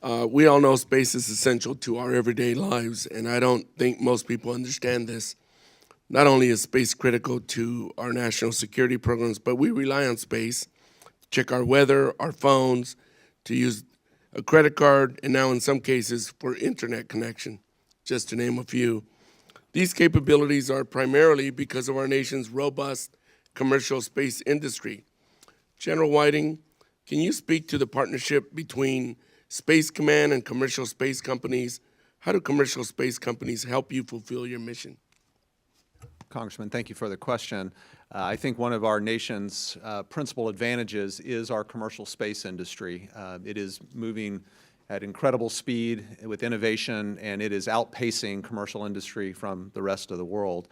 We all know space is essential to our everyday lives, and I don't think most people understand this. Not only is space critical to our national security programs, but we rely on space to check our weather, our phones, to use a credit card, and now in some cases for internet connection, just to name a few. These capabilities are primarily because of our nation's robust commercial space industry. General Whiting, can you speak to the partnership between Space Command and commercial space companies? How do commercial space companies help you fulfill your mission? Congressman, thank you for the question. I think one of our nation's principal advantages is our commercial space industry. It is moving at incredible speed with innovation, and it is outpacing commercial industry from the rest of the world.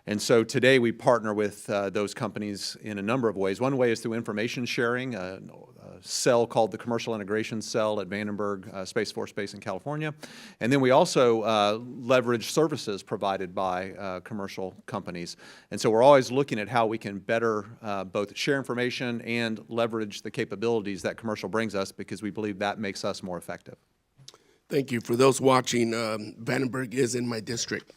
And so today we partner with those companies in a number of ways. One way is through information sharing, a cell called the Commercial Integration Cell at Vandenberg Space Force Base in California. And then we also leverage services provided by commercial companies. And so we're always looking at how we can better both share information and leverage the capabilities that commercial brings us, because we believe that makes us more effective. Thank you. For those watching, Vandenberg is in my district.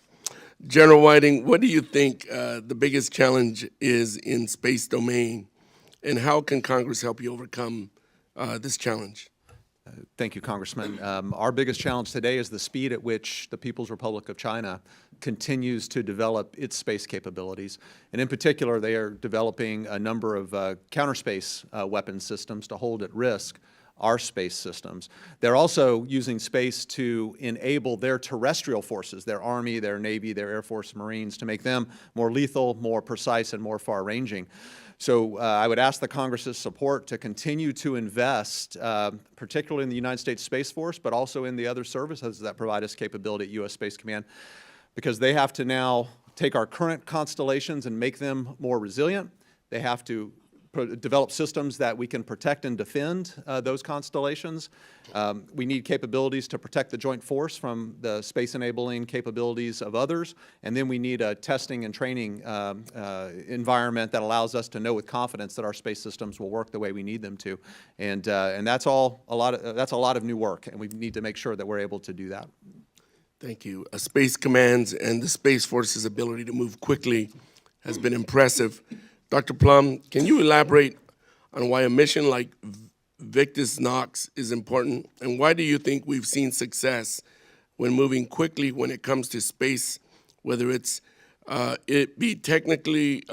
General Whiting, what do you think the biggest challenge is in space domain, and how can Congress help you overcome this challenge? Thank you, Congressman. Our biggest challenge today is the speed at which the People's Republic of China continues to develop its space capabilities. And in particular, they are developing a number of counterspace weapon systems to hold at risk our space systems. They're also using space to enable their terrestrial forces, their Army, their Navy, their Air Force, Marines, to make them more lethal, more precise, and more far-ranging. So I would ask the Congress's support to continue to invest, particularly in the United States Space Force, but also in the other services that provide us capability at U.S. Space Command, because they have to now take our current constellations and make them more resilient. They have to develop systems that we can protect and defend those constellations. We need capabilities to protect the joint force from the space-enabling capabilities of others. And then we need a testing and training environment that allows us to know with confidence that our space systems will work the way we need them to. And that's a lot of new work, and we need to make sure that we're able to do that. Thank you. Space Command's and the Space Force's ability to move quickly has been impressive. Dr. Plum, can you elaborate on why a mission like Victus Nox is important, and why do you think we've seen success when moving quickly when it comes to space, whether it's it be technically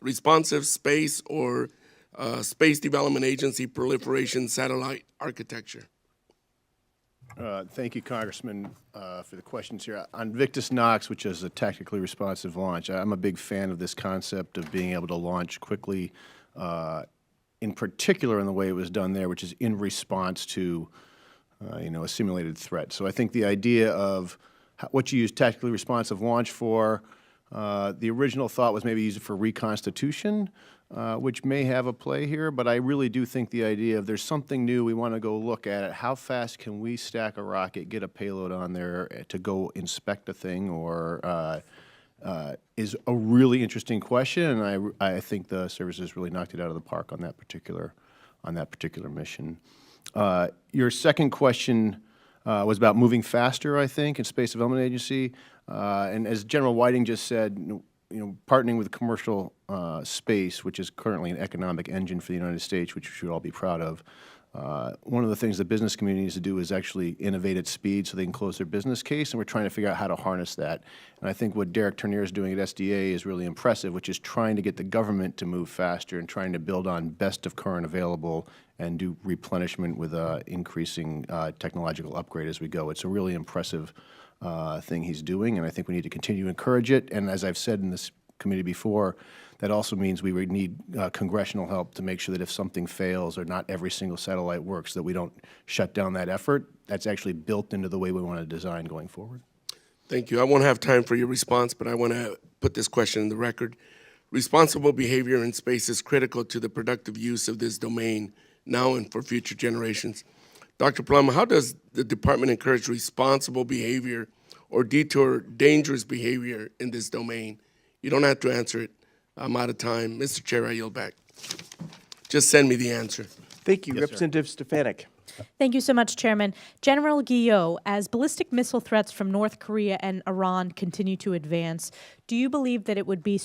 responsive space or Space Development Agency proliferation satellite architecture? Thank you, Congressman, for the questions here. On Victus Nox, which is a tactically responsive launch, I'm a big fan of this concept of being able to launch quickly, in particular in the way it was done there, which is in response to, a simulated threat. So I think the idea of what you use tactically responsive launch for, the original thought was maybe use it for reconstitution, which may have a play here, but I really do think the idea of there's something new, we want to go look at it. How fast can we stack a rocket, get a payload on there to go inspect a thing, or is a really interesting question, and I think the services really knocked it out of the park on that particular mission. Your second question was about moving faster, I think, in Space Development Agency, and as General Whiting just said, partnering with commercial space, which is currently an economic engine for the United States, which we should all be proud of. One of the things the business community needs to do is actually innovate at speed so they can close their business case, and we're trying to figure out how to harness that. And I think what Derek Turnier is doing at SDA is really impressive, which is trying to get the government to move faster and trying to build on best of current available and do replenishment with increasing technological upgrade as we go. It's a really impressive thing he's doing, and I think we need to continue to encourage it. And as I've said in this committee before, that also means we would need congressional help to make sure that if something fails or not every single satellite works, that we don't shut down that effort. That's actually built into the way we want to design going forward. Thank you. I won't have time for your response, but I want to put this question in the record. Responsible behavior in space is critical to the productive use of this domain now and for future generations. Dr. Plum, how does the department encourage responsible behavior or deter dangerous behavior in this domain? You don't have to answer it. I'm out of time. Mr. Chair, I yield back. Just send me the answer. Thank you. Yes, Representative Stefanik. Thank you so much, Chairman. General Guillot, as ballistic missile threats from North Korea and Iran continue to advance, do you believe that it would be